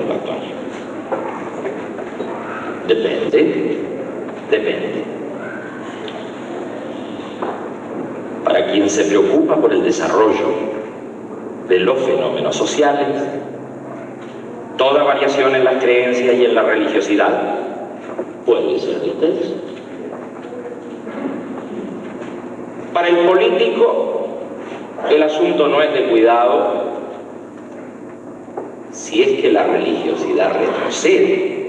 mundo actual. Depende. Para quien se preocupa por el desarrollo de los fenómenos sociales, toda variación en las creencias y en la religiosidad puede ser de interés. Para el político, el asunto no es de cuidado si es que la religiosidad retrocede.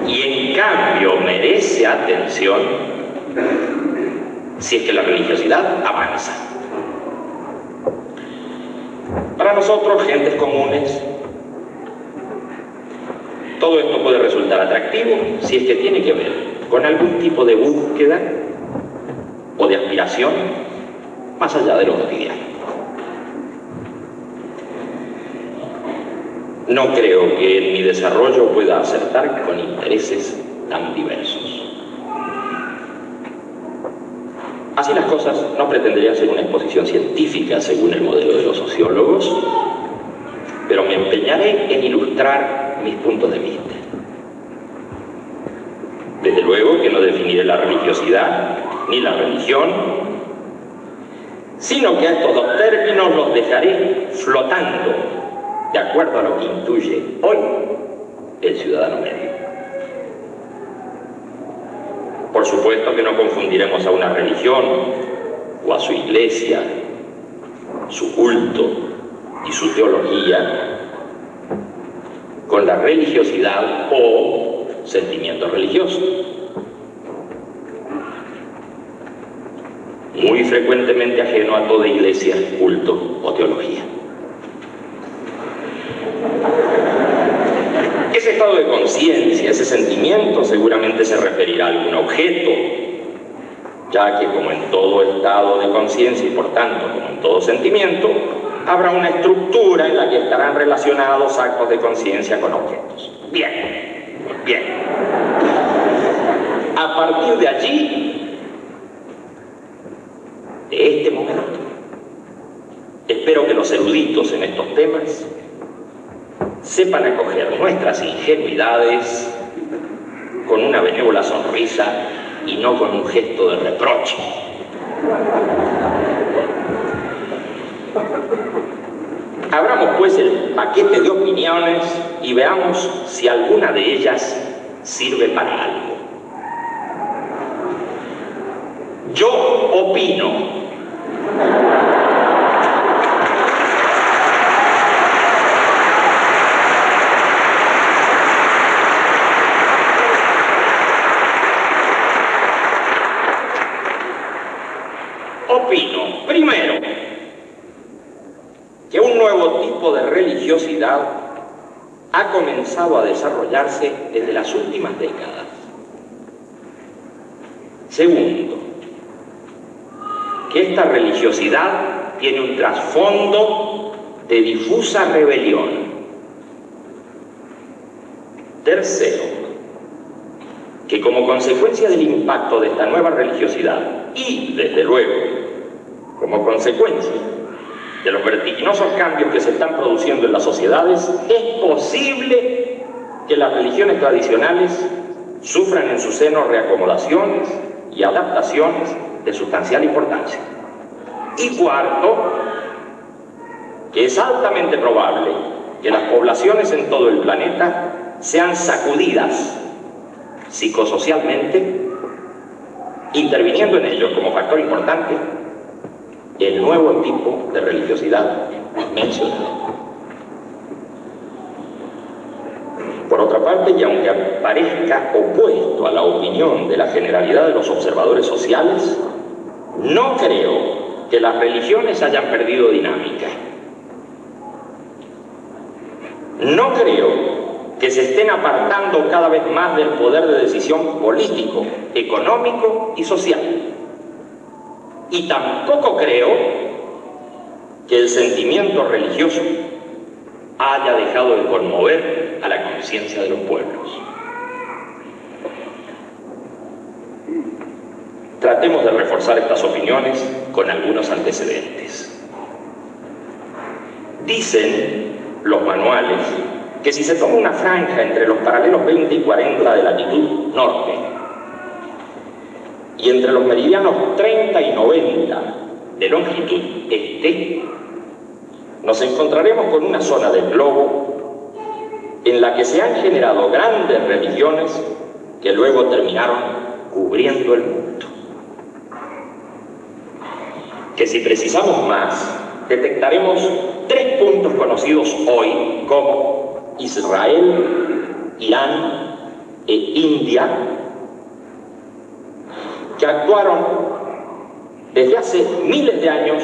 Y en cambio merece atención si es que la religiosidad avanza. Para nosotros, gentes comunes, todo esto puede resultar atractivo si es que tiene que ver con algún tipo de búsqueda o de aspiración más allá de lo cotidiano. No creo que en mi desarrollo pueda acertar con intereses tan diversos. Así las cosas, no pretendería ser una exposición científica según el modelo de los sociólogos, pero me empeñaré en ilustrar mis puntos de vista. Desde luego que no definiré la religiosidad ni la religión, sino que a estos dos términos los dejaré flotando de acuerdo a lo que intuye hoy el ciudadano medio. Por supuesto que no confundiremos a una religión o a su iglesia, su culto y su teología con la religiosidad o sentimiento religioso. Muy frecuentemente ajeno a toda iglesia, culto o teología. Ese estado de conciencia, ese sentimiento, seguramente se referirá a algún objeto, ya que como en todo estado de conciencia y por tanto como en todo sentimiento, habrá una estructura en la que estarán relacionados actos de conciencia con objetos. Bien. A partir de allí, de este momento, espero que los eruditos en estos temas sepan acoger nuestras ingenuidades con una benévola sonrisa y no con un gesto de reproche. Abramos pues el paquete de opiniones y veamos si alguna de ellas sirve para algo. Yo opino primero, que un nuevo tipo de religiosidad ha comenzado a desarrollarse desde las últimas décadas. Segundo, que esta religiosidad tiene un trasfondo de difusa rebelión. Tercero, que como consecuencia del impacto de esta nueva religiosidad y, desde luego, como consecuencia de los vertiginosos cambios que se están produciendo en las sociedades, es posible que las religiones tradicionales sufran en su seno reacomodaciones y adaptaciones de sustancial importancia. Y cuarto, que es altamente probable que las poblaciones en todo el planeta sean sacudidas psicosocialmente, interviniendo en ello como factor importante el nuevo tipo de religiosidad mencionado. Por otra parte, y aunque parezca opuesto a la opinión de la generalidad de los observadores sociales, no creo que las religiones hayan perdido dinámica. No creo que se estén apartando cada vez más del poder de decisión político, económico y social. Y tampoco creo que el sentimiento religioso haya dejado de conmover a la conciencia de los pueblos. Tratemos de reforzar estas opiniones con algunos antecedentes. Dicen los manuales que si se toma una franja entre los paralelos 20 y 40 de latitud norte y entre los meridianos 30 y 90 de longitud este, nos encontraremos con una zona del globo en la que se han generado grandes religiones que luego terminaron cubriendo el mundo. Que si precisamos más, detectaremos 3 puntos conocidos hoy como Israel, Irán e India, que actuaron desde hace miles de años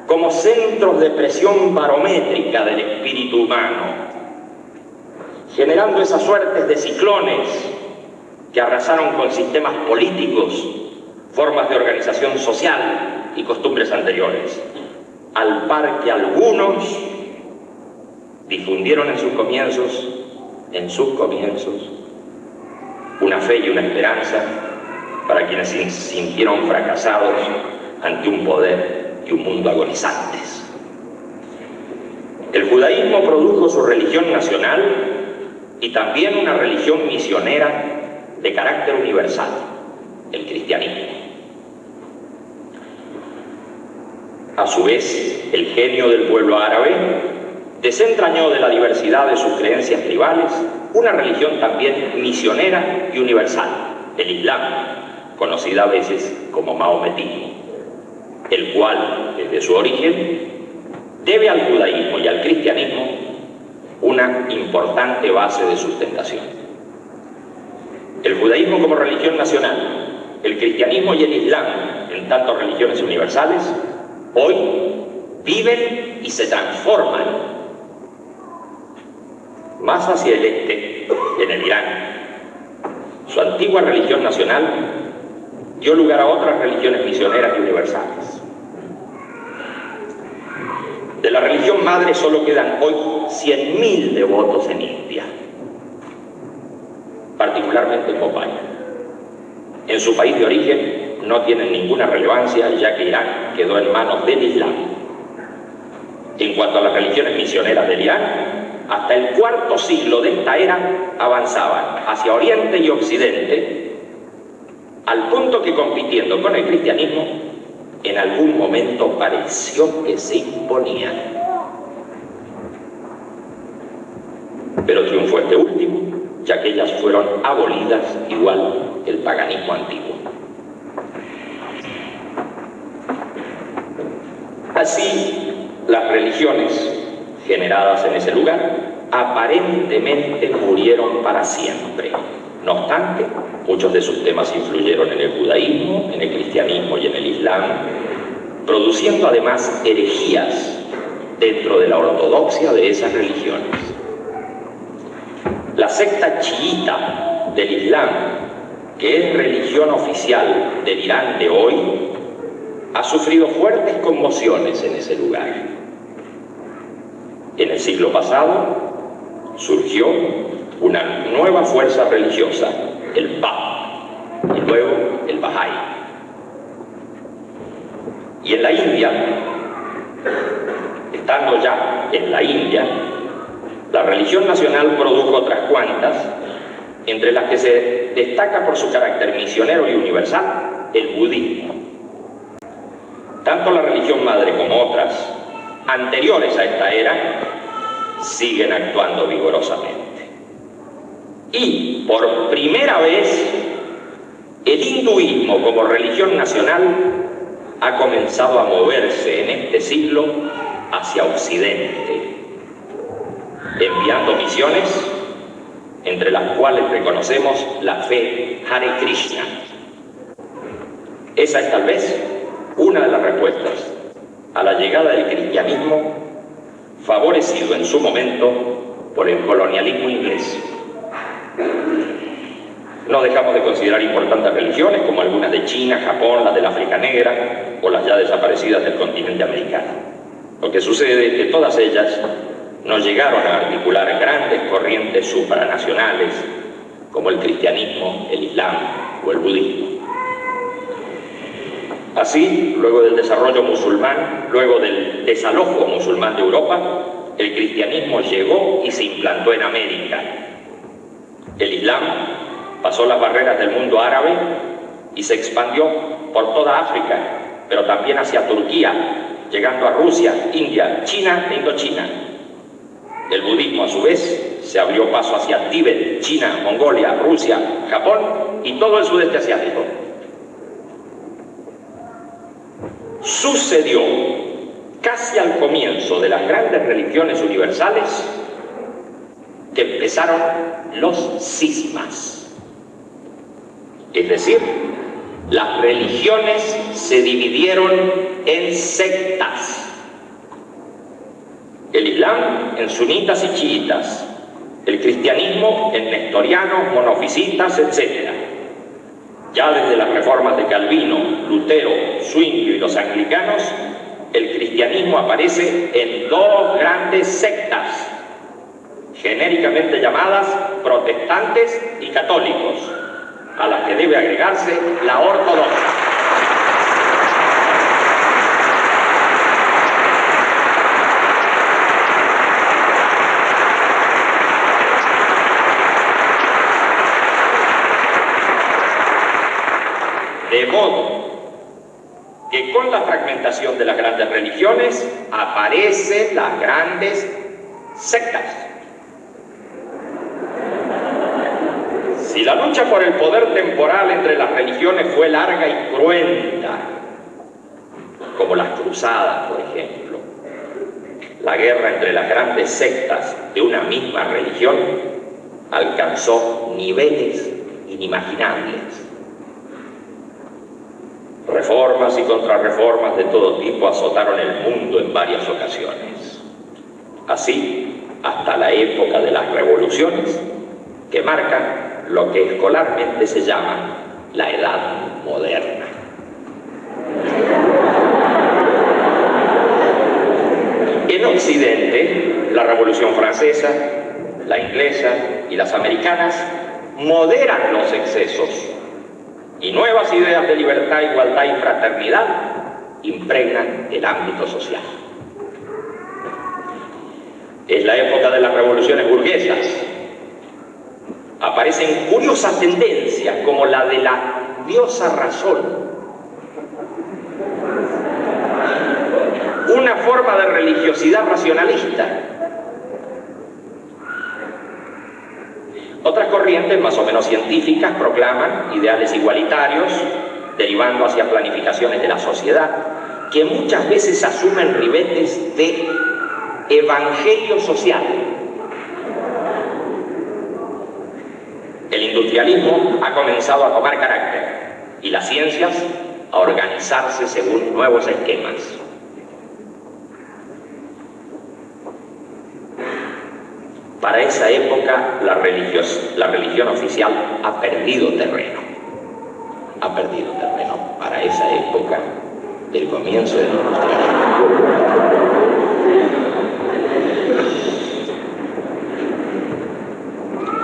como centros de presión barométrica del espíritu humano, generando esas suertes de ciclones que arrasaron con sistemas políticos, formas de organización social y costumbres anteriores, al par que algunos difundieron en sus comienzos, una fe y una esperanza para quienes se sintieron fracasados ante un poder y un mundo agonizantes. El judaísmo produjo su religión nacional y también una religión misionera de carácter universal, el cristianismo. A su vez, el genio del pueblo árabe desentrañó de la diversidad de sus creencias tribales una religión también misionera y universal, el Islam, conocida a veces como maometismo, el cual, desde su origen, debe al judaísmo y al cristianismo una importante base de sustentación. El judaísmo como religión nacional, el cristianismo y el Islam, en tanto religiones universales, hoy viven y se transforman más hacia el este, en el Irán. Su antigua religión nacional dio lugar a otras religiones misioneras y universales. De la religión madre solo quedan hoy 100.000 devotos en India, particularmente en Bombay. En su país de origen no tienen ninguna relevancia, ya que Irán quedó en manos del Islam. En cuanto a las religiones misioneras del Irán, hasta el IV siglo de esta era avanzaban hacia Oriente y Occidente, al punto que, compitiendo con el cristianismo, en algún momento pareció que se imponían. Pero triunfó este último, ya que ellas fueron abolidas igual que el paganismo antiguo. Así, las religiones generadas en ese lugar aparentemente murieron para siempre. No obstante, muchos de sus temas influyeron en el judaísmo, en el cristianismo y en el islam, produciendo además herejías dentro de la ortodoxia de esas religiones. La secta chiita del Islam, que es religión oficial del Irán de hoy, ha sufrido fuertes conmociones en ese lugar. En el siglo pasado surgió una nueva fuerza religiosa, el Bab, y luego el Bahá'í. Y en la India, estando ya en la India, la religión nacional produjo otras cuantas, entre las que se destaca por su carácter misionero y universal el budismo. Tanto la religión madre como otras, anteriores a esta era, siguen actuando vigorosamente. Y por primera vez, el hinduismo como religión nacional ha comenzado a moverse en este siglo hacia Occidente, enviando misiones, entre las cuales reconocemos la fe Hare Krishna. Esa es tal vez una de las respuestas a la llegada del cristianismo, favorecido en su momento por el colonialismo inglés. No dejamos de considerar importantes religiones como algunas de China, Japón, las del África Negra o las ya desaparecidas del continente americano. Lo que sucede es que todas ellas no llegaron a articular grandes corrientes supranacionales como el cristianismo, el islam o el budismo. Así, luego del desarrollo musulmán, luego del del desalojo musulmán de Europa, el cristianismo llegó y se implantó en América. El Islam pasó las barreras del mundo árabe y se expandió por toda África, pero también hacia Turquía, llegando a Rusia, India, China e Indochina. El budismo, a su vez, se abrió paso hacia Tíbet, China, Mongolia, Rusia, Japón y todo el sudeste asiático. Sucedió casi al comienzo de las grandes religiones universales que empezaron los cismas. Es decir, las religiones se dividieron en sectas. El Islam en sunitas y chiitas, el cristianismo en nestorianos, monofisitas, etc. Ya desde las reformas de Calvino, Lutero, Zwinglio y los anglicanos, el cristianismo aparece en dos grandes sectas, genéricamente llamadas protestantes y católicos, a las que debe agregarse la ortodoxa. De modo que con la fragmentación de las grandes religiones aparecen las grandes sectas. Si la lucha por el poder temporal entre las religiones fue larga y cruenta, como las cruzadas, por ejemplo, la guerra entre las grandes sectas de una misma religión alcanzó niveles inimaginables. Reformas y contrarreformas de todo tipo azotaron el mundo en varias ocasiones. Así, hasta la época de las revoluciones, que marcan lo que escolarmente se llama la Edad Moderna. En Occidente, la Revolución Francesa, la inglesa y las americanas moderan los excesos, y nuevas ideas de libertad, igualdad y fraternidad impregnan el ámbito social. Es la época de las revoluciones burguesas. Aparecen curiosas tendencias como la de la diosa razón, una forma de religiosidad racionalista. Otras corrientes más o menos científicas proclaman ideales igualitarios, derivando hacia planificaciones de la sociedad, que muchas veces asumen ribetes de evangelio social. El industrialismo ha comenzado a tomar carácter y las ciencias a organizarse según nuevos esquemas. Para esa época, la religión oficial ha perdido terreno. Ha perdido terreno para esa época del comienzo del industrialismo.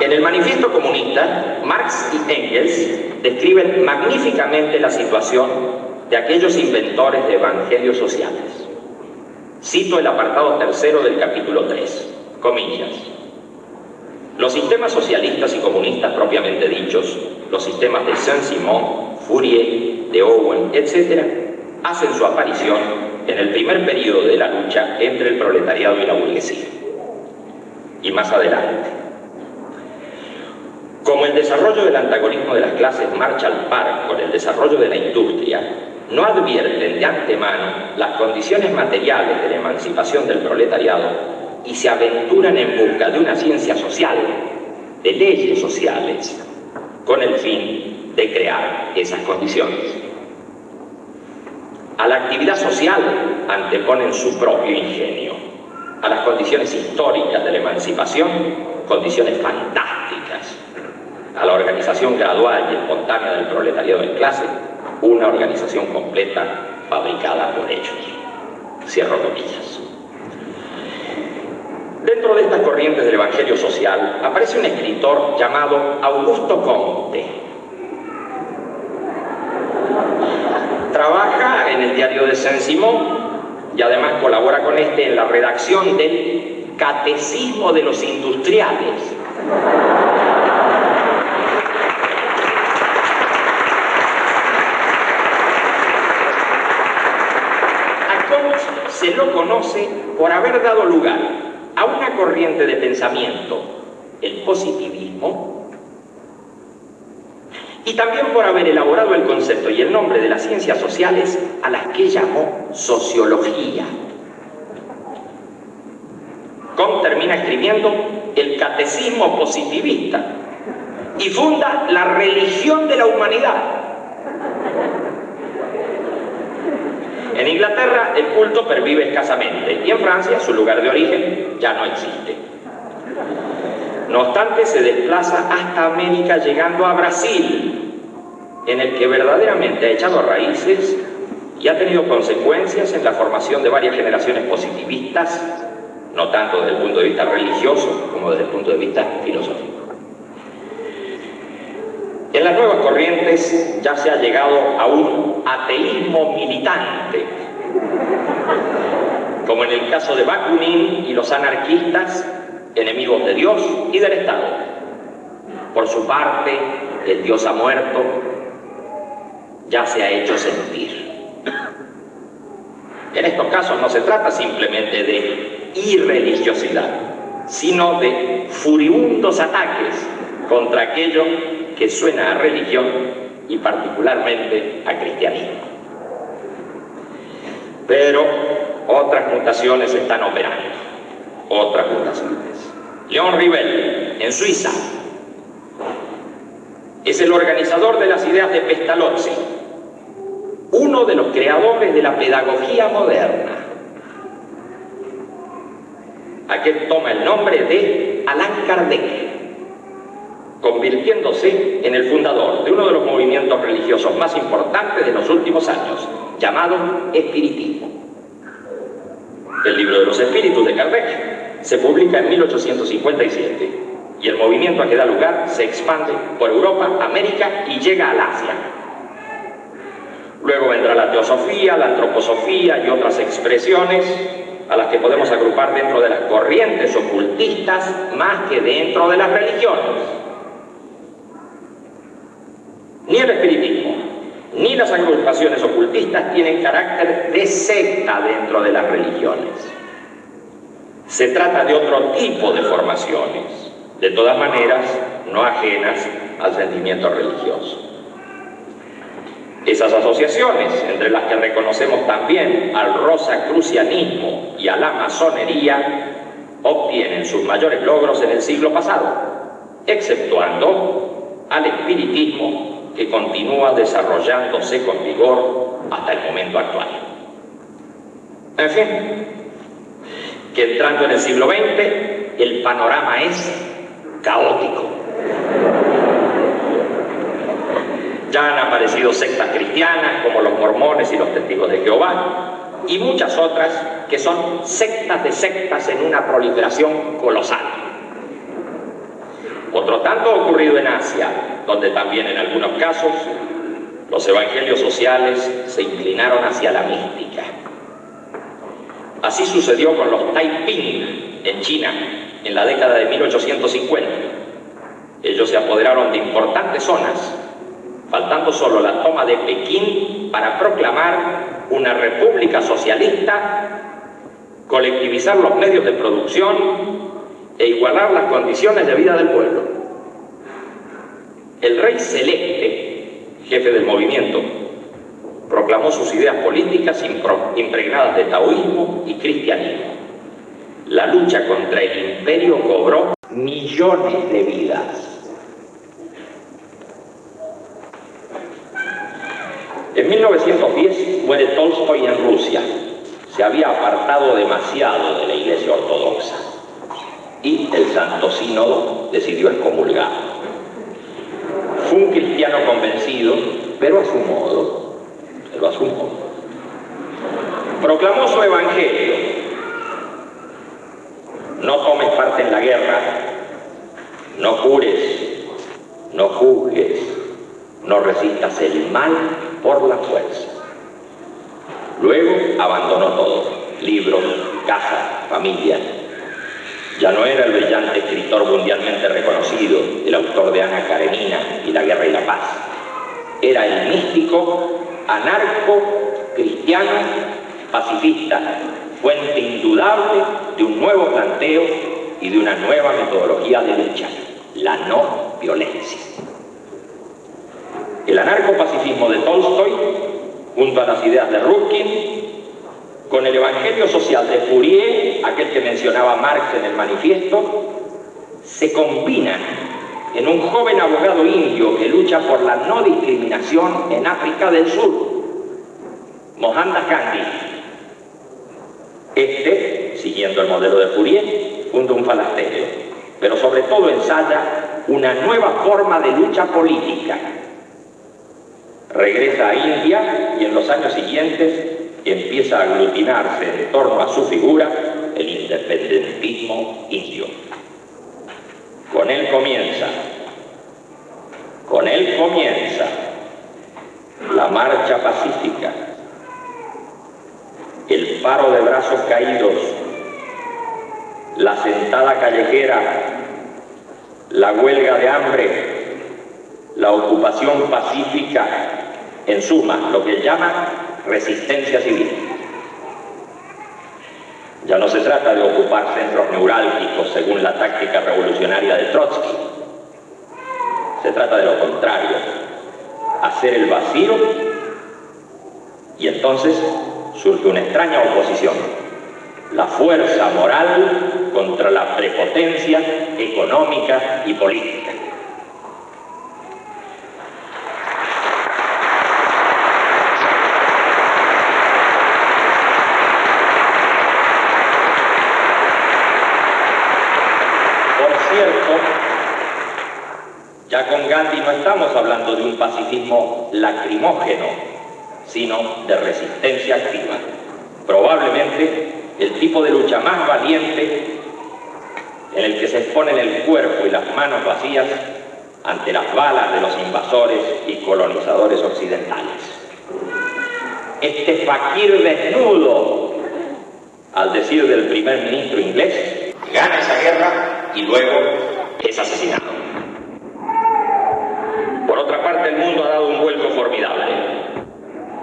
En el Manifiesto Comunista, Marx y Engels describen magníficamente la situación de aquellos inventores de evangelios sociales. Cito el apartado tercero del capítulo 3, comillas. Los sistemas socialistas y comunistas propiamente dichos, los sistemas de Saint-Simon, Fourier, de Owen, etc., hacen su aparición en el primer período de la lucha entre el proletariado y la burguesía. Y más adelante. Como el desarrollo del antagonismo de las clases marcha al par con el desarrollo de la industria, no advierten de antemano las condiciones materiales de la emancipación del proletariado y se aventuran en busca de una ciencia social, de leyes sociales, con el fin de crear esas condiciones. A la actividad social anteponen su propio ingenio. A las condiciones históricas de la emancipación, condiciones fantásticas. A la organización gradual y espontánea del proletariado en clase, una organización completa fabricada por ellos. Cierro comillas. Dentro de estas corrientes del evangelio social aparece un escritor llamado Augusto Comte. Trabaja en el diario de Saint-Simon y además colabora con este en la redacción del Catecismo de los Industriales. A Comte se lo conoce por haber dado lugar a una corriente de pensamiento, el positivismo, y también por haber elaborado el concepto y el nombre de las ciencias sociales a las que llamó sociología. Comte termina escribiendo el Catecismo positivista y funda la religión de la humanidad. En Inglaterra el culto pervive escasamente y en Francia su lugar de origen ya no existe. No obstante, se desplaza hasta América, llegando a Brasil, en el que verdaderamente ha echado raíces y ha tenido consecuencias en la formación de varias generaciones positivistas, no tanto desde el punto de vista religioso como desde el punto de vista filosófico. En las nuevas corrientes ya se ha llegado a un ateísmo militante, como en el caso de Bakunin y los anarquistas, enemigos de Dios y del Estado. Por su parte, el Dios ha muerto, ya se ha hecho sentir. En estos casos no se trata simplemente de irreligiosidad, sino de furibundos ataques contra aquello que suena a religión y particularmente a cristianismo. Pero otras mutaciones están operando, otras mutaciones. Léon Rivel, en Suiza, es el organizador de las ideas de Pestalozzi, uno de los creadores de la pedagogía moderna. Aquel toma el nombre de Allan Kardec, convirtiéndose en el fundador de uno de los movimientos religiosos más importantes de los últimos años, llamado espiritismo. El libro de los espíritus de Kardec se publica en 1857 y el movimiento a que da lugar se expande por Europa, América y llega al Asia. Luego vendrá la teosofía, la antroposofía y otras expresiones a las que podemos agrupar dentro de las corrientes ocultistas más que dentro de las religiones. Ni el espiritismo ni las agrupaciones ocultistas tienen carácter de secta dentro de las religiones. Se trata de otro tipo de formaciones, de todas maneras no ajenas al sentimiento religioso. Esas asociaciones, entre las que reconocemos también al rosacrucianismo y a la masonería, obtienen sus mayores logros en el siglo pasado, exceptuando al espiritismo, que continúa desarrollándose con vigor hasta el momento actual. En fin, que entrando en el siglo XX, el panorama es caótico. Ya han aparecido sectas cristianas como los mormones y los testigos de Jehová, y muchas otras que son sectas de sectas en una proliferación colosal. Otro tanto ha ocurrido en Asia, donde también en algunos casos los evangelios sociales se inclinaron hacia la mística. Así sucedió con los Taiping en China en la década de 1850. Ellos se apoderaron de importantes zonas, faltando solo la toma de Pekín para proclamar una república socialista, colectivizar los medios de producción e igualar las condiciones de vida del pueblo. El rey Celeste, jefe del movimiento, proclamó sus ideas políticas impregnadas de taoísmo y cristianismo. La lucha contra el imperio cobró millones de vidas. En 1910 muere Tolstoy en Rusia. Se había apartado demasiado de la Iglesia Ortodoxa y el Santo Sínodo decidió excomulgar. Fue un cristiano convencido, pero a su modo. Proclamó su evangelio: no tomes parte en la guerra, no jures, no juzgues, no resistas el mal por la fuerza. Luego abandonó todo. libros, casa, familia. Ya no era el brillante escritor mundialmente reconocido, el autor de Ana Karenina y La Guerra y la Paz. Era el místico, anarco, cristiano, pacifista, fuente indudable de un nuevo planteo y de una nueva metodología de lucha, la no violencia. El anarcopacifismo de Tolstoy, junto a las ideas de Rufkin, con el evangelio social de Fourier, aquel que mencionaba Marx en el manifiesto, se combinan en un joven abogado indio que lucha por la no discriminación en África del Sur, Mohandas Gandhi. Siguiendo el modelo de Fourier, funda un falasterio, pero sobre todo ensaya una nueva forma de lucha política. Regresa a India y en los años siguientes empieza a aglutinarse en torno a su figura el independentismo indio. Con él comienza la marcha pacífica, el paro de brazos caídos, la sentada callejera, la huelga de hambre, la ocupación pacífica, en suma, lo que llama resistencia civil. Ya no se trata de ocupar centros neurálgicos según la táctica revolucionaria de Trotsky. Se trata de lo contrario, hacer el vacío, y entonces surge una extraña oposición, la fuerza moral contra la prepotencia económica y política. Ya con Gandhi no estamos hablando de un pacifismo lacrimógeno, sino de resistencia activa. Probablemente el tipo de lucha más valiente en el que se exponen el cuerpo y las manos vacías ante las balas de los invasores y colonizadores occidentales. Este faquir desnudo, al decir del primer ministro inglés, gana esa guerra y luego es asesinado. Por otra parte, el mundo ha dado un vuelco formidable.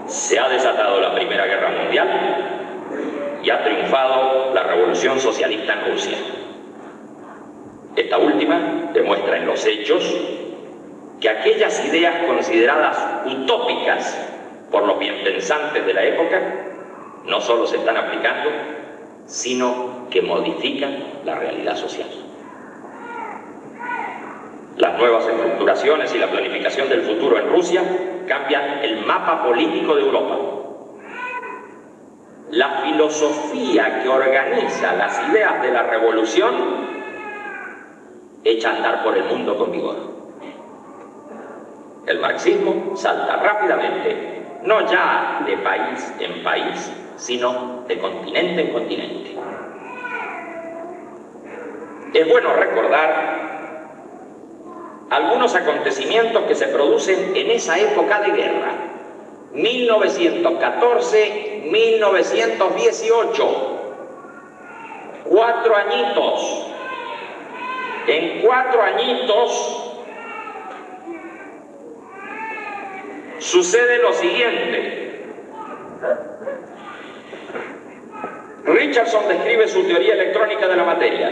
Se ha desatado la Primera Guerra Mundial y ha triunfado la Revolución Socialista en Rusia. Esta última demuestra en los hechos que aquellas ideas consideradas utópicas por los bienpensantes de la época no solo se están aplicando, sino que modifican la realidad social. Las nuevas estructuraciones y la planificación del futuro en Rusia cambian el mapa político de Europa. La filosofía que organiza las ideas de la revolución echa a andar por el mundo con vigor. El marxismo salta rápidamente, no ya de país en país, sino de continente en continente. Es bueno recordar algunos acontecimientos que se producen en esa época de guerra, 1914-1918, 4 añitos. En 4 añitos sucede lo siguiente. Richardson describe su teoría electrónica de la materia.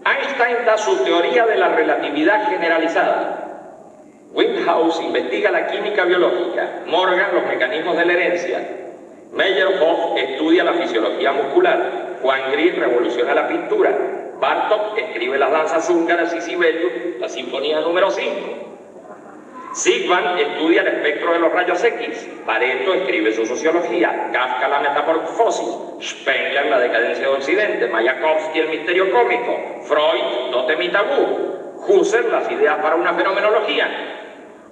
Einstein da su teoría de la relatividad generalizada. Windhouse investiga la química biológica. Morgan los mecanismos de la herencia. Meyerhoff estudia la fisiología muscular. Juan Gris revoluciona la pintura. Bartók escribe las danzas húngaras y Sibelius la sinfonía número 5. Zygmunt estudia el espectro de los rayos X. Pareto escribe su sociología. Kafka la metamorfosis. Spengler la decadencia de Occidente. Mayakovsky el misterio cómico. Freud Totem y tabú. Husserl las ideas para una fenomenología.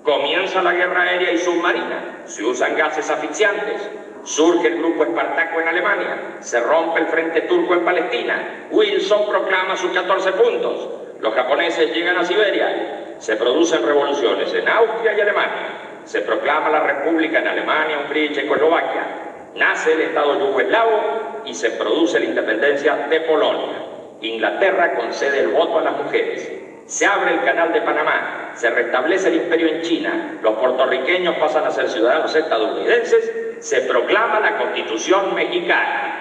Comienza la guerra aérea y submarina. Se usan gases asfixiantes. Surge el grupo espartaco en Alemania. Se rompe el frente turco en Palestina. Wilson proclama sus 14 puntos. Los japoneses llegan a Siberia. Se producen revoluciones en Austria y Alemania. Se proclama la república en Alemania, Hungría y Checoslovaquia. nace el Estado yugoslavo y se produce la independencia de Polonia. Inglaterra concede el voto a las mujeres. Se abre el canal de Panamá, se restablece el imperio en China, los puertorriqueños pasan a ser ciudadanos estadounidenses, se proclama la Constitución mexicana.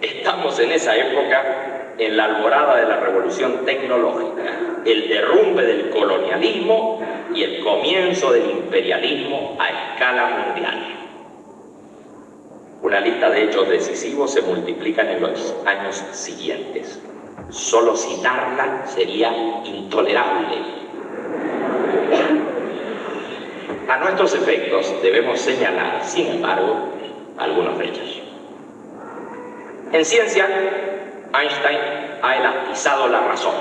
Estamos en esa época, en la alborada de la revolución tecnológica, el derrumbe del colonialismo y el comienzo del imperialismo a escala mundial. Una lista de hechos decisivos se multiplican en los años siguientes. Solo citarla sería intolerable. A nuestros efectos debemos señalar, sin embargo, algunos de ellos. En ciencia, Einstein ha elastizado la razón.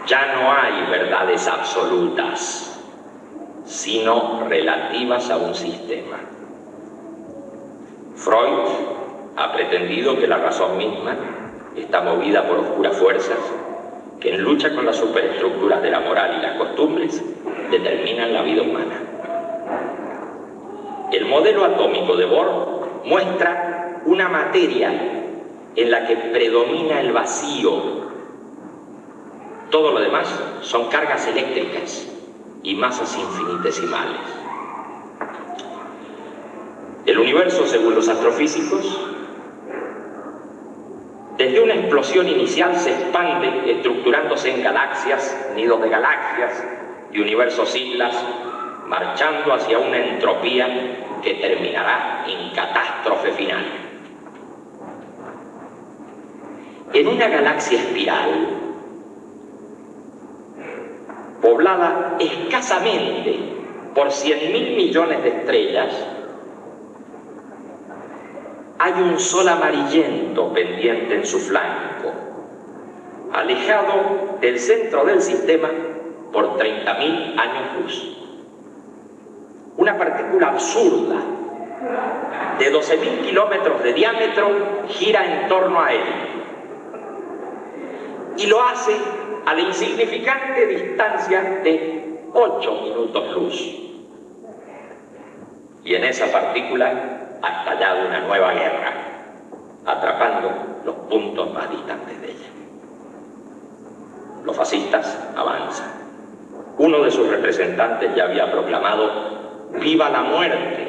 Ya no hay verdades absolutas, sino relativas a un sistema. Freud ha pretendido que la razón misma está movida por oscuras fuerzas que, en lucha con las superestructuras de la moral y las costumbres, determinan la vida humana. El modelo atómico de Bohr muestra una materia en la que predomina el vacío. Todo lo demás son cargas eléctricas y masas infinitesimales. El universo, según los astrofísicos, desde una explosión inicial se expande estructurándose en galaxias, nidos de galaxias y universos islas, marchando hacia una entropía que terminará en catástrofe final. En una galaxia espiral, poblada escasamente por 100.000 millones de estrellas, hay un sol amarillento pendiente en su flanco, alejado del centro del sistema por 30.000 años luz. Una partícula absurda de 12.000 kilómetros de diámetro gira en torno a él y lo hace a la insignificante distancia de 8 minutos luz. Y en esa partícula ha estallado una nueva guerra, atrapando los puntos más distantes de ella. Los fascistas avanzan. Uno de sus representantes ya había proclamado: ¡viva la muerte!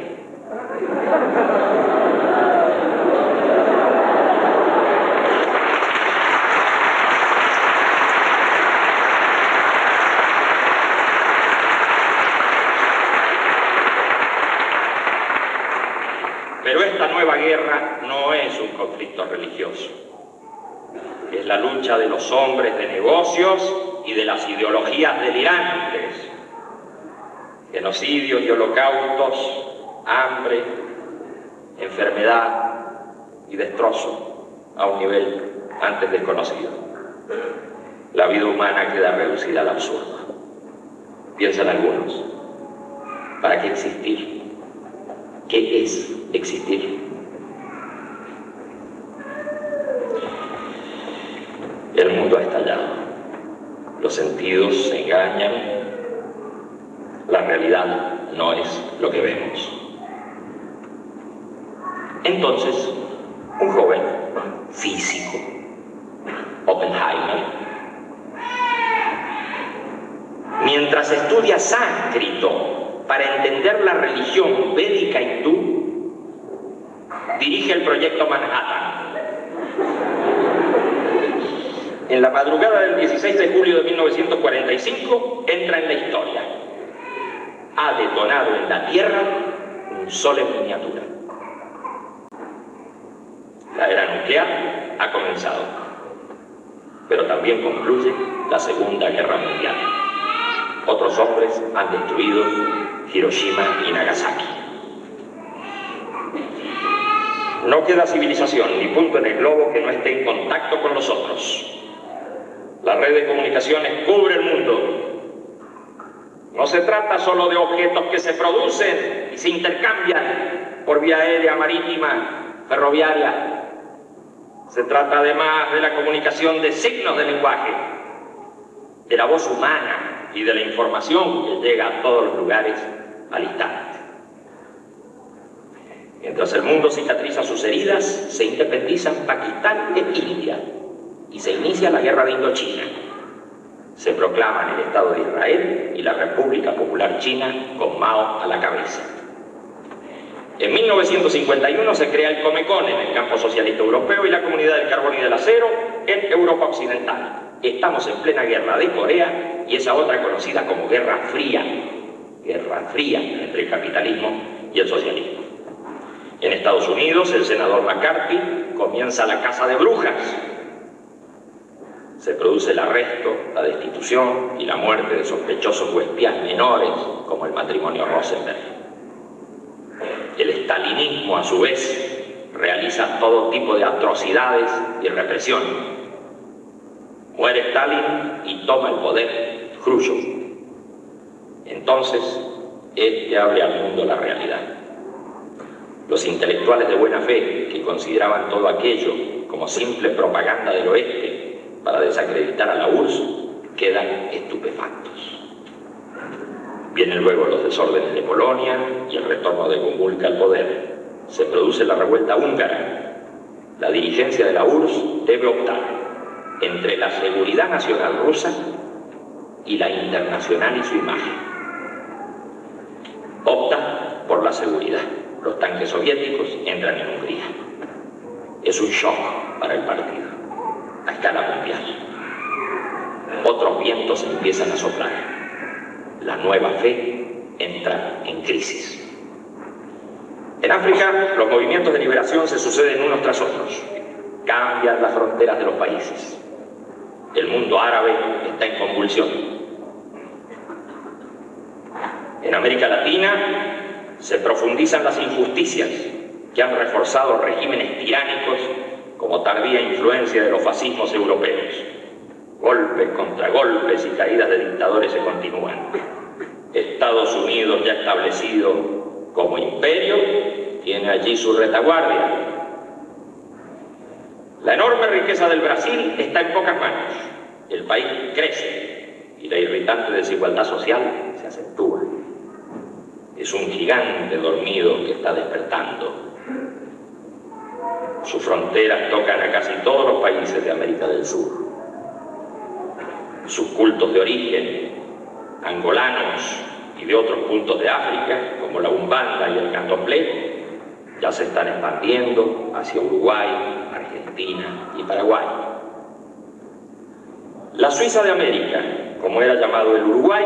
Pero esta nueva guerra no es un conflicto religioso. Es la lucha de los hombres de negocios y de las ideologías delirantes. Genocidios y holocaustos, hambre, enfermedad y destrozo a un nivel antes desconocido. La vida humana queda reducida al absurdo. Piensan algunos: ¿para qué existir? ¿Qué es existir? El mundo ha estallado. Los sentidos se engañan. La realidad no es lo que vemos. Entonces, un joven físico, Oppenheimer, mientras estudia sánscrito para entender la religión védica hindú, dirige el proyecto Manhattan. En la madrugada del 16 de julio de 1945 entra en la historia. Ha detonado en la Tierra un sol en miniatura. La era nuclear ha comenzado, pero también concluye la Segunda Guerra Mundial. Otros hombres han destruido Hiroshima y Nagasaki. No queda civilización ni punto en el globo que no esté en contacto con los otros. La red de comunicaciones cubre el mundo. No se trata solo de objetos que se producen y se intercambian por vía aérea, marítima, ferroviaria. Se trata además de la comunicación de signos de lenguaje, de la voz humana, y de la información que llega a todos los lugares al instante. Mientras el mundo cicatriza sus heridas, se independizan Pakistán e India y se inicia la guerra de Indochina. Se proclaman el Estado de Israel y la República Popular China con Mao a la cabeza. En 1951 se crea el Comecon en el campo socialista europeo y la Comunidad del Carbón y del Acero en Europa Occidental. Estamos en plena guerra de Corea y esa otra conocida como Guerra Fría entre el capitalismo y el socialismo. En Estados Unidos, el senador McCarthy comienza la caza de brujas. Se produce el arresto, la destitución y la muerte de sospechosos o espías menores, como el matrimonio Rosenberg. El estalinismo, a su vez, realiza todo tipo de atrocidades y represión. Muere Stalin y toma el poder Khrushchev. Entonces, este abre al mundo la realidad. Los intelectuales de buena fe, que consideraban todo aquello como simple propaganda del oeste para desacreditar a la URSS, quedan estupefactos. Vienen luego los desórdenes de Polonia y el retorno de Gomulka al poder. Se produce la revuelta húngara. La dirigencia de la URSS debe optar entre la seguridad nacional rusa y la internacional y su imagen. Opta por la seguridad. Los tanques soviéticos entran en Hungría. Es un shock para el partido, a escala mundial. Otros vientos empiezan a soplar. La nueva fe entra en crisis. En África, los movimientos de liberación se suceden unos tras otros. Cambian las fronteras de los países. El mundo árabe está en convulsión. En América Latina se profundizan las injusticias que han reforzado regímenes tiránicos como tardía influencia de los fascismos europeos. Golpes contra golpes y caídas de dictadores se continúan. Estados Unidos, ya establecido como imperio, tiene allí su retaguardia. La enorme riqueza del Brasil está en pocas manos. El país crece y la irritante desigualdad social se acentúa. Es un gigante dormido que está despertando. Sus fronteras tocan a casi todos los países de América del Sur. Sus cultos de origen, angolanos y de otros puntos de África, como la Umbanda y el Candomblé, ya se están expandiendo hacia Uruguay, Argentina y Paraguay. La Suiza de América, como era llamado el Uruguay,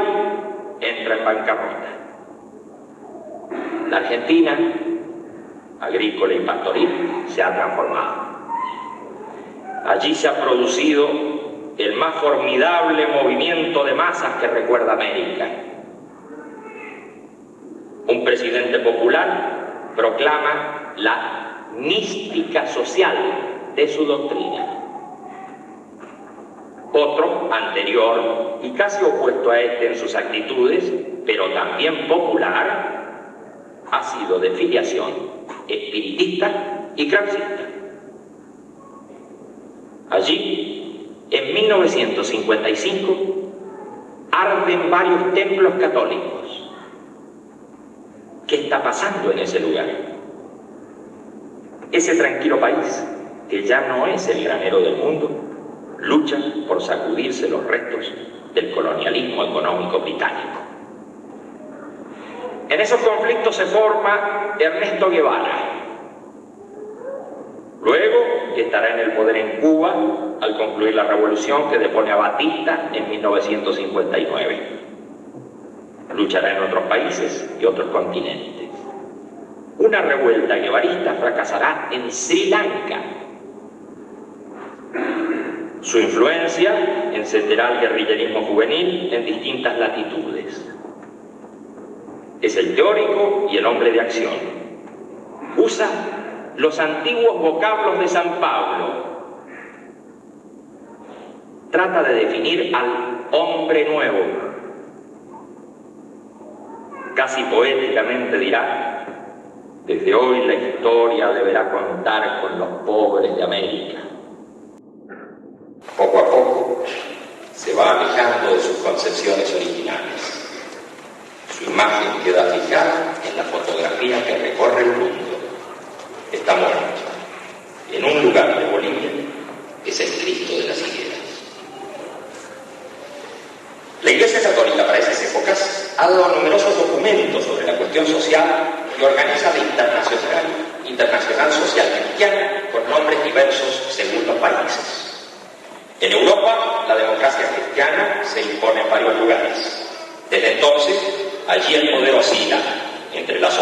entra en bancarrota. La Argentina, agrícola y pastoril, se ha transformado. Allí se ha producido el más formidable movimiento de masas que recuerda América. Un presidente popular proclama la mística social de su doctrina. Otro, anterior y casi opuesto a este en sus actitudes, pero también popular, ha sido de filiación espiritista y gramscista. Allí, en 1955, arden varios templos católicos. ¿Qué está pasando en ese lugar? Ese tranquilo país, que ya no es el granero del mundo, lucha por sacudirse los restos del colonialismo económico británico. En esos conflictos se forma Ernesto Guevara. Luego estará en el poder en Cuba al concluir la revolución que depone a Batista en 1959. Luchará en otros países y otros continentes. Una revuelta guevarista fracasará en Sri Lanka. Su influencia encenderá el guerrillerismo juvenil en distintas latitudes. Es el teórico y el hombre de acción. Usa los antiguos vocablos de San Pablo. Trata de definir al hombre nuevo. Casi poéticamente dirá: desde hoy la historia deberá contar con los pobres de América. Poco a poco se va alejando de sus concepciones originales. Su imagen queda fijada en la fotografía que recorre el mundo. Está muerto. En un lugar de Bolivia es el Cristo de las Higueras. La Iglesia Católica para esas épocas ha dado numerosos documentos sobre la cuestión social y organiza la Internacional Social Cristiana con nombres diversos según los países. En Europa, la democracia cristiana se impone en varios lugares. Desde entonces, allí el poder oscila entre los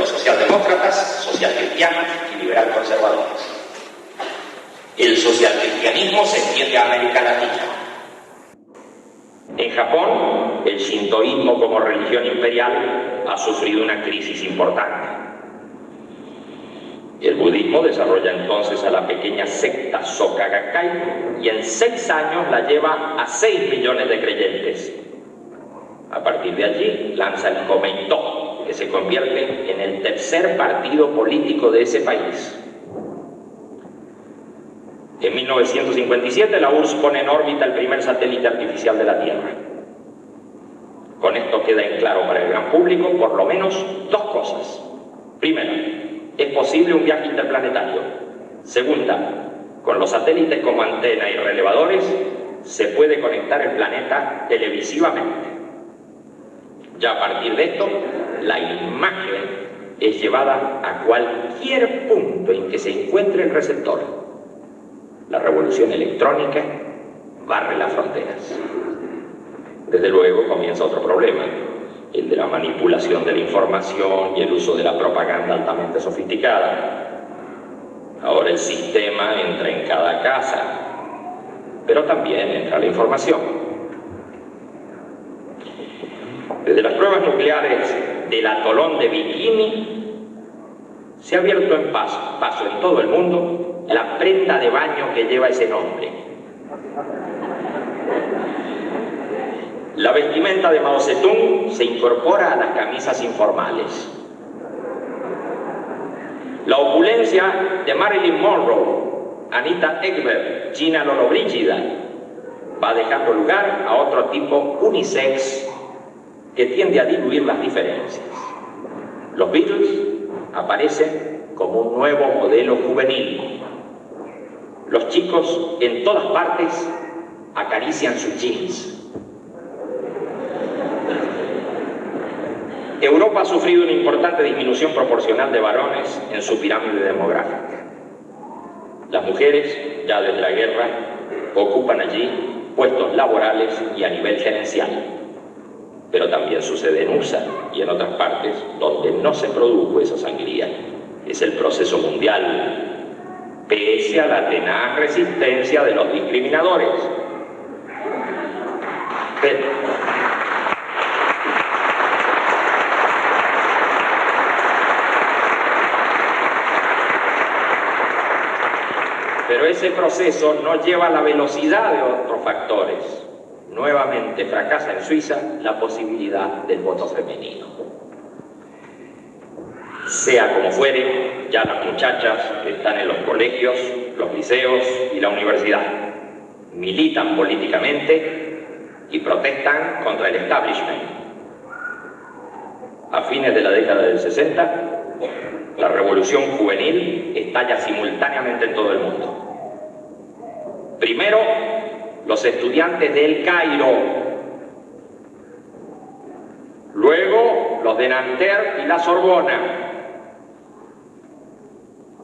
socialdemócratas, socialcristianos y liberal conservadores. El socialcristianismo se extiende a América Latina. En Japón, el shintoísmo como religión imperial ha sufrido una crisis importante. El budismo desarrolla entonces a la pequeña secta Soka Gakkai y en 6 años la lleva a 6 millones de creyentes. A partir de allí lanza el Komeito, que se convierte en el tercer partido político de ese país. En 1957 la URSS pone en órbita el primer satélite artificial de la Tierra. Con esto queda en claro para el gran público por lo menos 2 cosas. Primero, es posible un viaje interplanetario. Segunda, con los satélites como antena y relevadores se puede conectar el planeta televisivamente. Ya a partir de esto, la imagen es llevada a cualquier punto en que se encuentre el receptor. La revolución electrónica barre las fronteras. Desde luego comienza otro problema, el de la manipulación de la información y el uso de la propaganda altamente sofisticada. Ahora el sistema entra en cada casa, pero también entra la información. Desde las pruebas nucleares del atolón de Bikini, se ha abierto en paso en todo el mundo la prenda de baño que lleva ese nombre. La vestimenta de Mao Zedong se incorpora a las camisas informales. La opulencia de Marilyn Monroe, Anita Ekberg, Gina Lollobrigida va dejando lugar a otro tipo unisex que tiende a diluir las diferencias. Los Beatles aparecen como un nuevo modelo juvenil. Los chicos en todas partes acarician sus jeans. Europa ha sufrido una importante disminución proporcional de varones en su pirámide demográfica. Las mujeres, ya desde la guerra, ocupan allí puestos laborales y a nivel gerencial. Pero también sucede en USA y en otras partes donde no se produjo esa sangría. Es el proceso mundial, pese a la tenaz resistencia de los discriminadores. Pero ese proceso no lleva a la velocidad de otros factores. Nuevamente fracasa en Suiza la posibilidad del voto femenino. Sea como fuere, ya las muchachas están en los colegios, los liceos y la universidad. Militan políticamente y protestan contra el establishment. A fines de la década del 60, la revolución juvenil estalla simultáneamente en todo el mundo. Primero, los estudiantes de El Cairo, luego los de Nanterre y la Sorbona.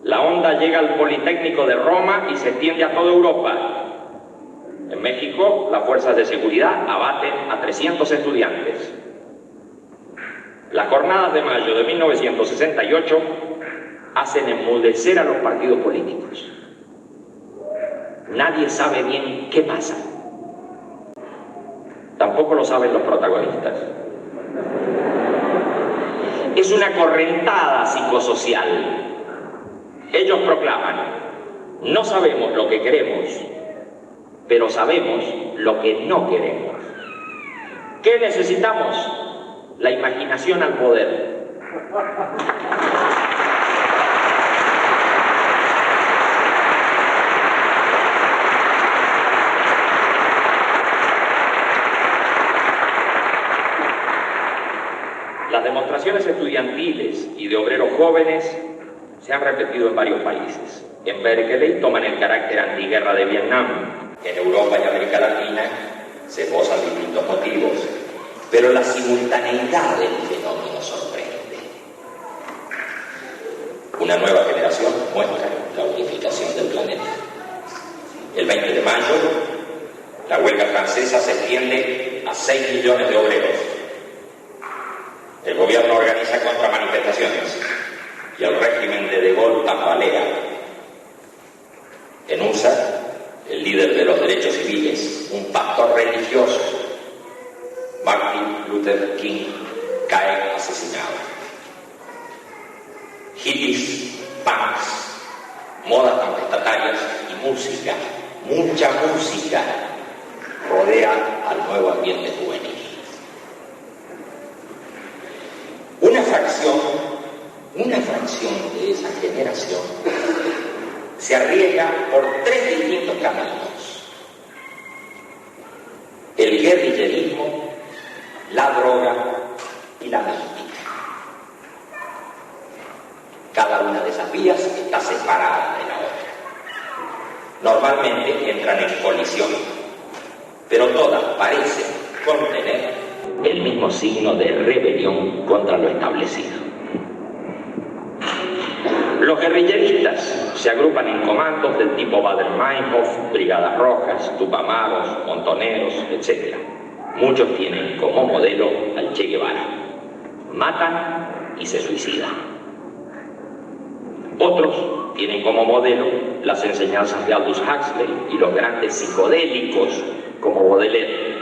La onda llega al Politécnico de Roma y se extiende a toda Europa. En México, las fuerzas de seguridad abaten a 300 estudiantes. Las jornadas de mayo de 1968 hacen enmudecer a los partidos políticos. Nadie sabe bien qué pasa. Tampoco lo saben los protagonistas. Es una correntada psicosocial. Ellos proclaman: no sabemos lo que queremos, pero sabemos lo que no queremos. ¿Qué necesitamos? La imaginación al poder. manifestaciones estudiantiles y de obreros jóvenes se han repetido en varios países. En Berkeley toman el carácter antiguerra de Vietnam. En Europa y América Latina se esbozan distintos motivos, pero la simultaneidad del fenómeno sorprende. Una nueva generación muestra la unificación del planeta. El 20 de mayo, la huelga francesa se extiende a 6 millones de obreros. El gobierno organiza contramanifestaciones y el régimen de Gaulle tambalea. En USA, el líder de los derechos civiles, un pastor religioso, Martin Luther King, cae asesinado. Hippies, punks, modas contestatarias y música, mucha música, rodea al nuevo ambiente juvenil. Una fracción de esa generación se arriesga por 3 distintos caminos: el guerrillerismo, la droga y la mística. Cada una de esas vías está separada de la otra. Normalmente entran en colisión, pero todas parecen contener el mismo signo de rebelión contra lo establecido. Los guerrilleristas se agrupan en comandos del tipo Baader-Meinhof, Brigadas Rojas, Tupamaros, Montoneros, etc. Muchos tienen como modelo al Che Guevara. Matan y se suicidan. Otros tienen como modelo las enseñanzas de Aldous Huxley y los grandes psicodélicos como Baudelaire.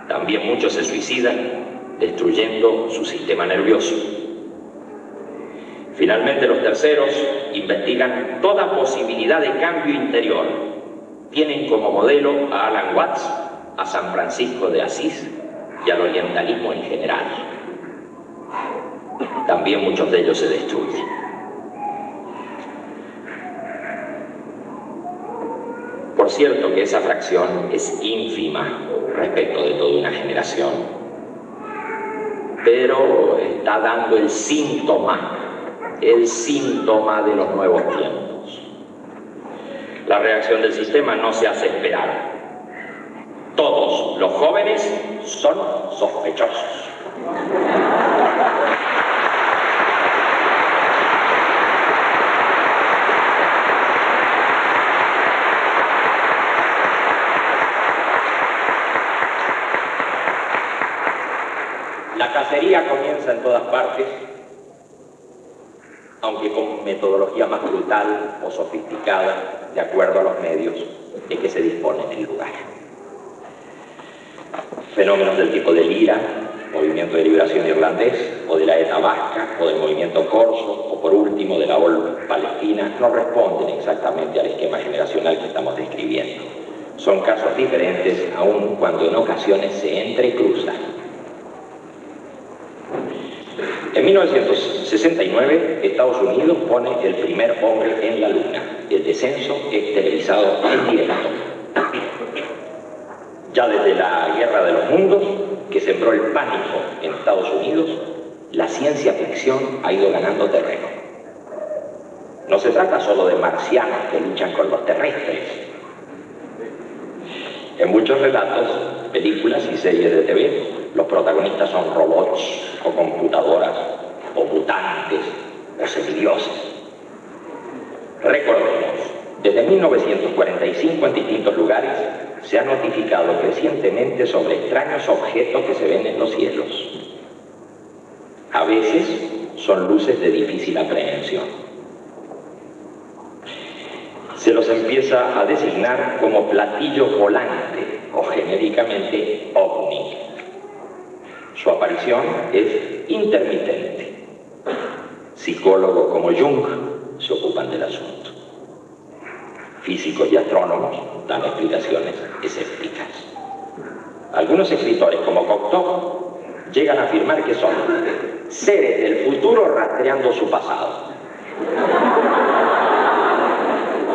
También muchos se suicidan destruyendo su sistema nervioso. Finalmente, los terceros investigan toda posibilidad de cambio interior. Tienen como modelo a Alan Watts, a San Francisco de Asís y al orientalismo en general. También muchos de ellos se destruyen. Por cierto que esa fracción es ínfima respecto de toda una generación, pero está dando el síntoma de los nuevos tiempos. La reacción del sistema no se hace esperar. Todos los jóvenes son sospechosos. La cacería comienza en todas partes, aunque con metodología más brutal o sofisticada, de acuerdo a los medios en que se dispone en el lugar. Fenómenos del tipo del IRA, Movimiento de Liberación Irlandés, o de la ETA vasca, o del Movimiento Corso, o por último de la OL palestina, no responden exactamente al esquema generacional que estamos describiendo. Son casos diferentes, aun cuando en ocasiones se entrecruzan. En 1969, Estados Unidos pone el primer hombre en la Luna. El descenso es televisado en directo. Ya desde la Guerra de los Mundos, que sembró el pánico en Estados Unidos, la ciencia ficción ha ido ganando terreno. No se trata solo de marcianos que luchan con los terrestres. En muchos relatos, películas y series de TV, los protagonistas son robots o computadoras o mutantes o semidioses. Recordemos, desde 1945 en distintos lugares se ha notificado crecientemente sobre extraños objetos que se ven en los cielos. A veces son luces de difícil aprehensión. Se los empieza a designar como platillo volante o genéricamente ovni. Su aparición es intermitente. Psicólogos como Jung se ocupan del asunto. Físicos y astrónomos dan explicaciones escépticas. Algunos escritores como Cocteau llegan a afirmar que son seres del futuro rastreando su pasado.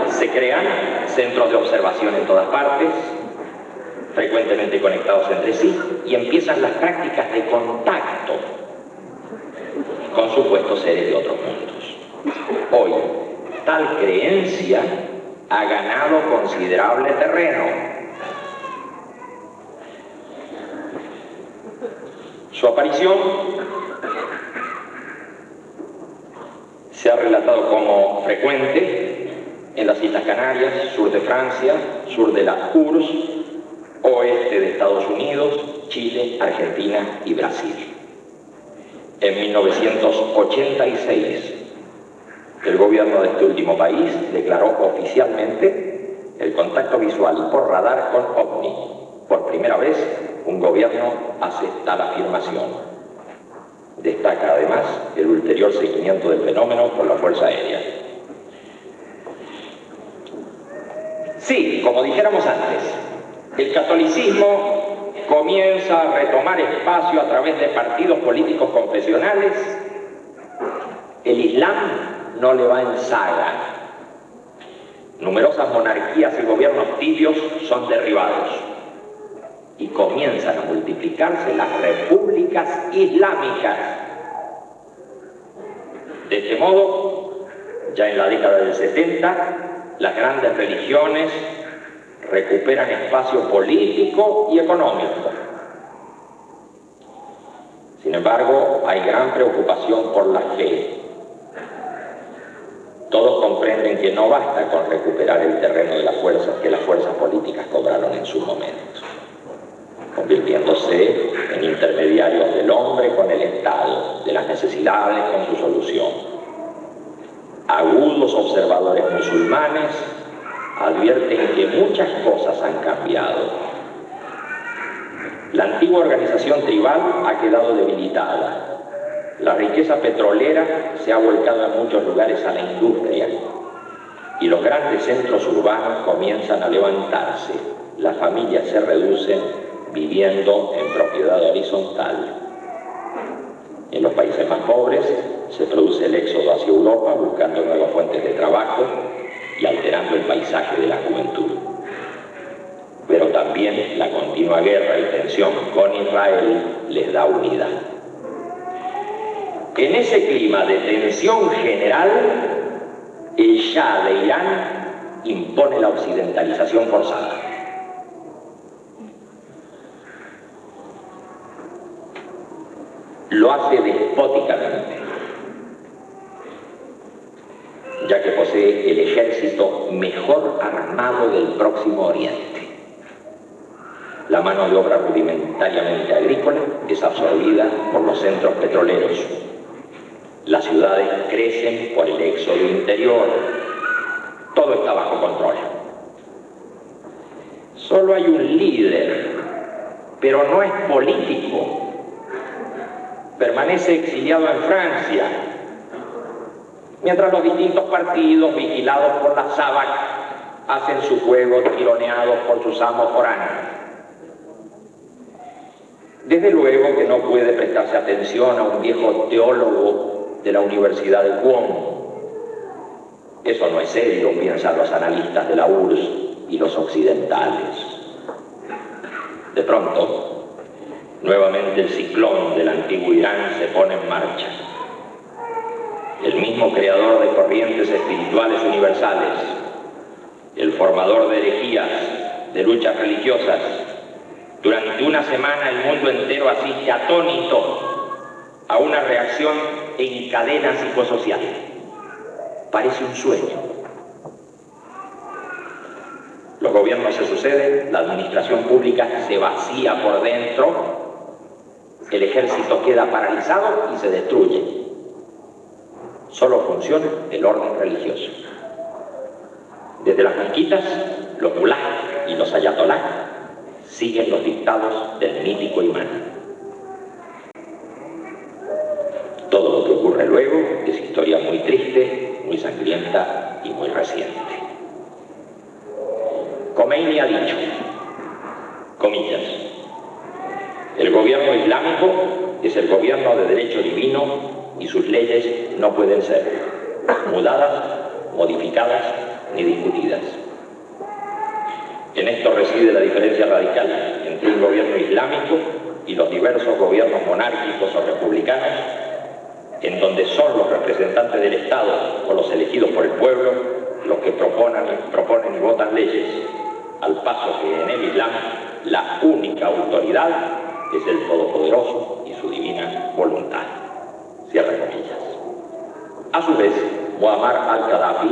Se crean centros de observación en todas partes, frecuentemente conectados entre sí, y empiezan las prácticas de contacto con supuestos seres de otros mundos. Hoy, tal creencia ha ganado considerable terreno. Su aparición se ha relatado como frecuente en las Islas Canarias, sur de Francia, sur de la URSS, oeste de Estados Unidos, Chile, Argentina y Brasil. En 1986, el gobierno de este último país declaró oficialmente el contacto visual por radar con OVNI. Por primera vez, un gobierno hace tal afirmación. Destaca además el ulterior seguimiento del fenómeno por la Fuerza Aérea. Sí, como dijéramos antes, el catolicismo comienza a retomar espacio a través de partidos políticos confesionales. El Islam no le va en saga. Numerosas monarquías y gobiernos tibios son derribados y comienzan a multiplicarse las repúblicas islámicas. De este modo, ya en la década del 70, las grandes religiones recuperan espacio político y económico. Sin embargo, hay gran preocupación por la fe. Todos comprenden que no basta con recuperar el terreno de las fuerzas que las fuerzas políticas cobraron en su momento, convirtiéndose en intermediarios del hombre con el Estado, de las necesidades con su solución. Agudos observadores musulmanes advierten que muchas cosas han cambiado. La antigua organización tribal ha quedado debilitada. La riqueza petrolera se ha volcado en muchos lugares a la industria y los grandes centros urbanos comienzan a levantarse. Las familias se reducen viviendo en propiedad horizontal. En los países más pobres se produce el éxodo hacia Europa buscando nuevas fuentes de trabajo y alterando el paisaje de la juventud. Pero también la continua guerra y tensión con Israel les da unidad. En ese clima de tensión general, el Shah de Irán impone la occidentalización forzada. Lo hace despóticamente, ya que posee el ejército mejor armado del Próximo Oriente. La mano de obra rudimentariamente agrícola es absorbida por los centros petroleros. Las ciudades crecen por el éxodo interior. Todo está bajo control. Solo hay un líder, pero no es político. Permanece exiliado en Francia, mientras los distintos partidos, vigilados por la SAVAK, hacen su juego tironeados por sus amos foráneos. Desde luego que no puede prestarse atención a un viejo teólogo de la Universidad de Bonn. Eso no es serio, piensan los analistas de la URSS y los occidentales. De pronto, nuevamente el ciclón del antiguo Irán se pone en marcha. El mismo creador de corrientes espirituales universales, el formador de herejías, de luchas religiosas. Durante una semana el mundo entero asiste atónito a una reacción en cadena psicosocial. Parece un sueño. Los gobiernos se suceden, la administración pública se vacía por dentro, el ejército queda paralizado y se destruye. Solo funciona el orden religioso. Desde las mezquitas, los mulás y los ayatolás siguen los dictados del mítico imán. Todo lo que ocurre luego es historia muy triste, muy sangrienta y muy reciente. Khomeini ha dicho, comillas, el gobierno islámico es el gobierno de derecho divino y sus leyes no pueden ser mudadas, modificadas ni discutidas. En esto reside la diferencia radical entre un gobierno islámico y los diversos gobiernos monárquicos o republicanos en donde son los representantes del Estado o los elegidos por el pueblo los que proponen y votan leyes, al paso que en el Islam la única autoridad es el Todopoderoso y su divina voluntad. Cierra comillas. A su vez, Muammar al-Gaddafi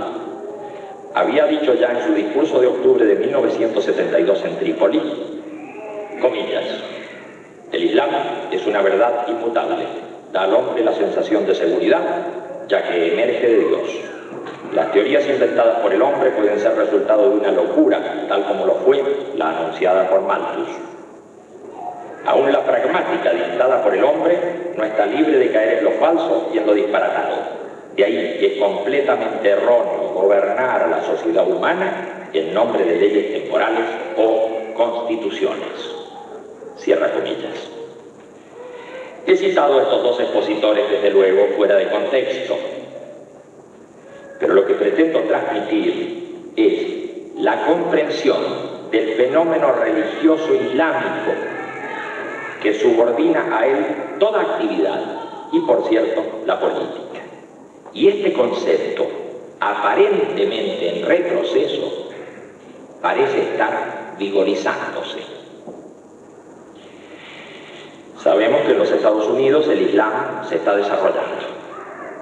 había dicho ya en su discurso de octubre de 1972 en Trípoli, comillas, el Islam es una verdad inmutable, da al hombre la sensación de seguridad, ya que emerge de Dios. Las teorías inventadas por el hombre pueden ser resultado de una locura, tal como lo fue la anunciada por Malthus. Aún la pragmática dictada por el hombre no está libre de caer en lo falso y en lo disparatado. De ahí que es completamente erróneo gobernar a la sociedad humana en nombre de leyes temporales o constituciones. Cierra comillas. He citado a estos dos expositores, desde luego, fuera de contexto, pero lo que pretendo transmitir es la comprensión del fenómeno religioso islámico que subordina a él toda actividad y, por cierto, la política. Y este concepto, aparentemente en retroceso, parece estar vigorizándose. Sabemos que en los Estados Unidos el Islam se está desarrollando.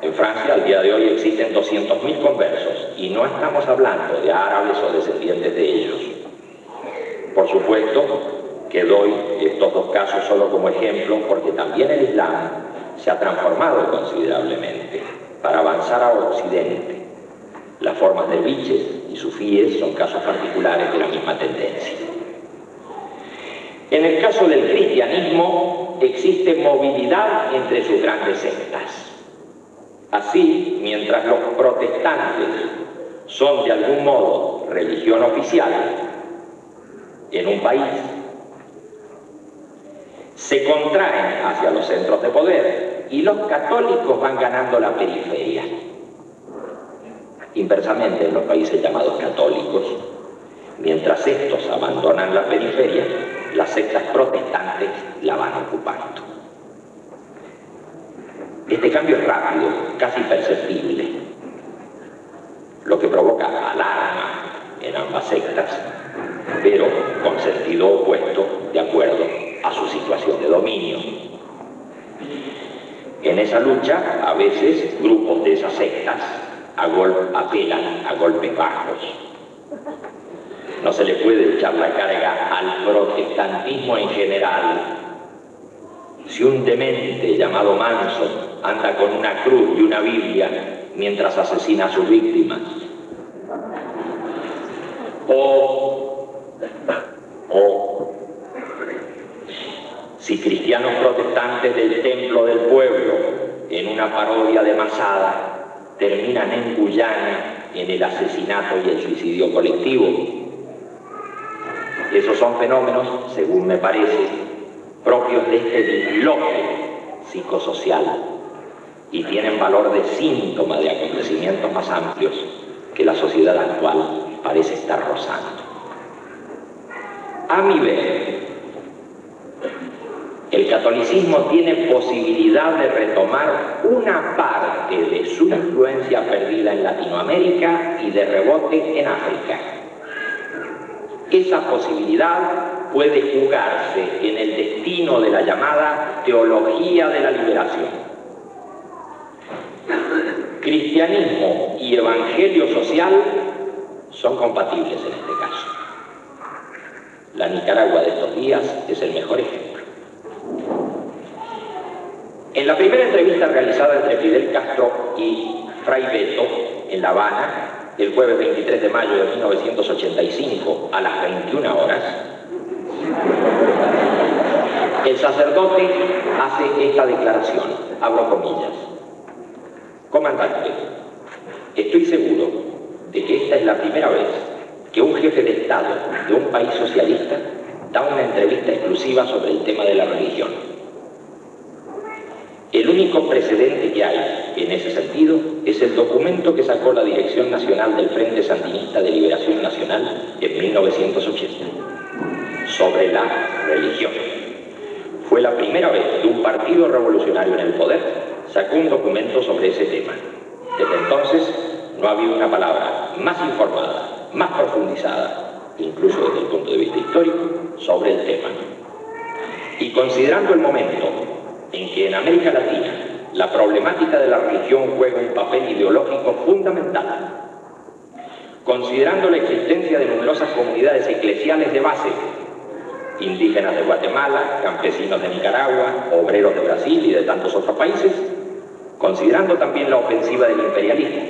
En Francia, al día de hoy, existen 200.000 conversos, y no estamos hablando de árabes o descendientes de ellos. Por supuesto que doy estos dos casos solo como ejemplo, porque también el Islam se ha transformado considerablemente para avanzar a Occidente. Las formas de biches y sufíes son casos particulares de la misma tendencia. En el caso del cristianismo existe movilidad entre sus grandes sectas. Así, mientras los protestantes son de algún modo religión oficial en un país, se contraen hacia los centros de poder y los católicos van ganando la periferia. Inversamente, en los países llamados católicos, mientras estos abandonan la periferia, las sectas protestantes la van ocupando. Este cambio es rápido, casi perceptible, lo que provoca alarma en ambas sectas, pero con sentido opuesto de acuerdo a su situación de dominio. En esa lucha, a veces, grupos de esas sectas apelan a golpes bajos. No se le puede echar la carga al protestantismo en general. Si un demente llamado Manson anda con una cruz y una Biblia mientras asesina a sus víctimas, o si cristianos protestantes del Templo del Pueblo, en una parodia de Masada, terminan en Guyana en el asesinato y el suicidio colectivo. Esos son fenómenos, según me parece, propios de este disloque psicosocial y tienen valor de síntoma de acontecimientos más amplios que la sociedad actual parece estar rozando. A mi ver, el catolicismo tiene posibilidad de retomar una parte de su influencia perdida en Latinoamérica y de rebote en África. Esa posibilidad puede jugarse en el destino de la llamada teología de la liberación. Cristianismo y evangelio social son compatibles en este caso. La Nicaragua de estos días es el mejor ejemplo. En la primera entrevista realizada entre Fidel Castro y Fray Beto en La Habana, el jueves 23 de mayo de 1985 a las 21 horas, el sacerdote hace esta declaración, abro comillas: comandante, estoy seguro de que esta es la primera vez que un jefe de Estado de un país socialista da una entrevista exclusiva sobre el tema de la religión. El único precedente que hay en ese sentido es el documento que sacó la Dirección Nacional del Frente Sandinista de Liberación Nacional en 1980 sobre la religión. Fue la primera vez que un partido revolucionario en el poder sacó un documento sobre ese tema. Desde entonces no ha habido una palabra más informada, más profundizada, incluso desde el punto de vista histórico, sobre el tema. Y considerando el momento en que en América Latina la problemática de la religión juega un papel ideológico fundamental, considerando la existencia de numerosas comunidades eclesiales de base, indígenas de Guatemala, campesinos de Nicaragua, obreros de Brasil y de tantos otros países, considerando también la ofensiva del imperialismo,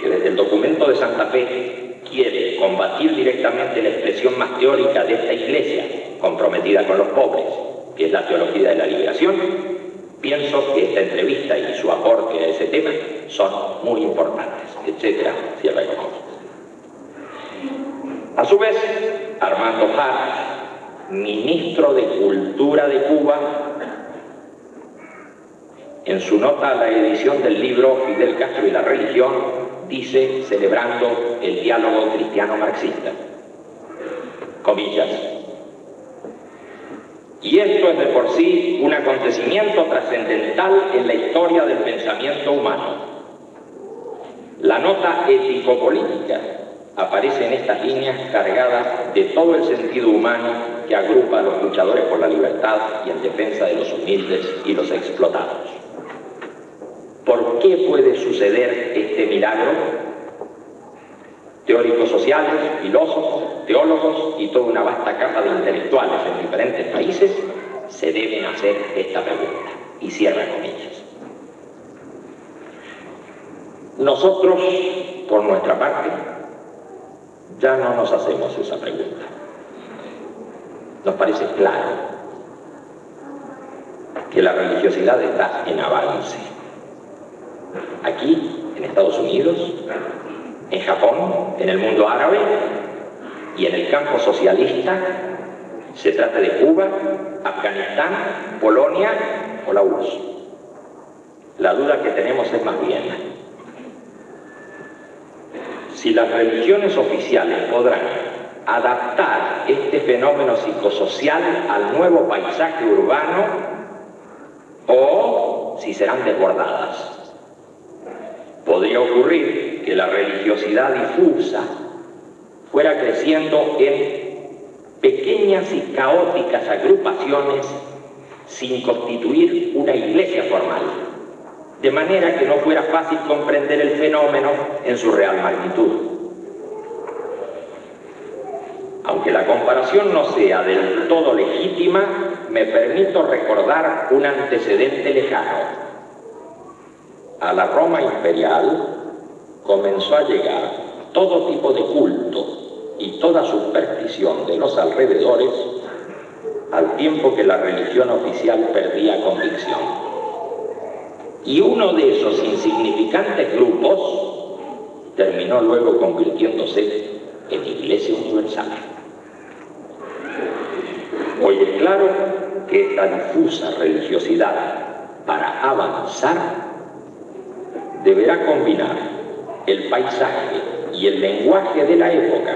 que desde el documento de Santa Fe quiere combatir directamente la expresión más teórica de esta iglesia, comprometida con los pobres, que es la teología de la liberación, pienso que esta entrevista y su aporte a ese tema son muy importantes, etcétera, cierra el comillas. A su vez, Armando Hart, ministro de Cultura de Cuba, en su nota a la edición del libro Fidel Castro y la religión, dice, celebrando el diálogo cristiano-marxista, comillas, y esto es de por sí un acontecimiento trascendental en la historia del pensamiento humano. La nota ético-política aparece en estas líneas cargadas de todo el sentido humano que agrupa a los luchadores por la libertad y en defensa de los humildes y los explotados. ¿Por qué puede suceder este milagro? Teóricos sociales, filósofos, teólogos y toda una vasta capa de intelectuales en diferentes países se deben hacer esta pregunta. Y cierra comillas. Nosotros, por nuestra parte, ya no nos hacemos esa pregunta. Nos parece claro que la religiosidad está en avance. Aquí, en Estados Unidos, en Japón, en el mundo árabe y en el campo socialista, se trata de Cuba, Afganistán, Polonia o la URSS. La duda que tenemos es más bien si las religiones oficiales podrán adaptar este fenómeno psicosocial al nuevo paisaje urbano o si serán desbordadas. Podría ocurrir que la religiosidad difusa fuera creciendo en pequeñas y caóticas agrupaciones sin constituir una iglesia formal, de manera que no fuera fácil comprender el fenómeno en su real magnitud. Aunque la comparación no sea del todo legítima, me permito recordar un antecedente lejano. A la Roma imperial comenzó a llegar todo tipo de culto y toda superstición de los alrededores al tiempo que la religión oficial perdía convicción. Y uno de esos insignificantes grupos terminó luego convirtiéndose en Iglesia Universal. Hoy es claro que esta difusa religiosidad, para avanzar, deberá combinar el paisaje y el lenguaje de la época,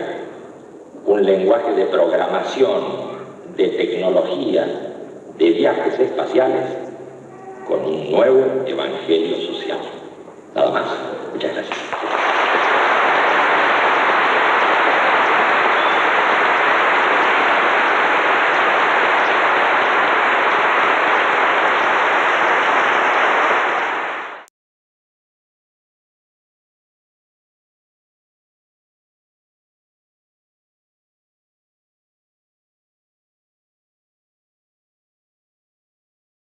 un lenguaje de programación, de tecnología, de viajes espaciales, con un nuevo evangelio social. Nada más. Muchas gracias.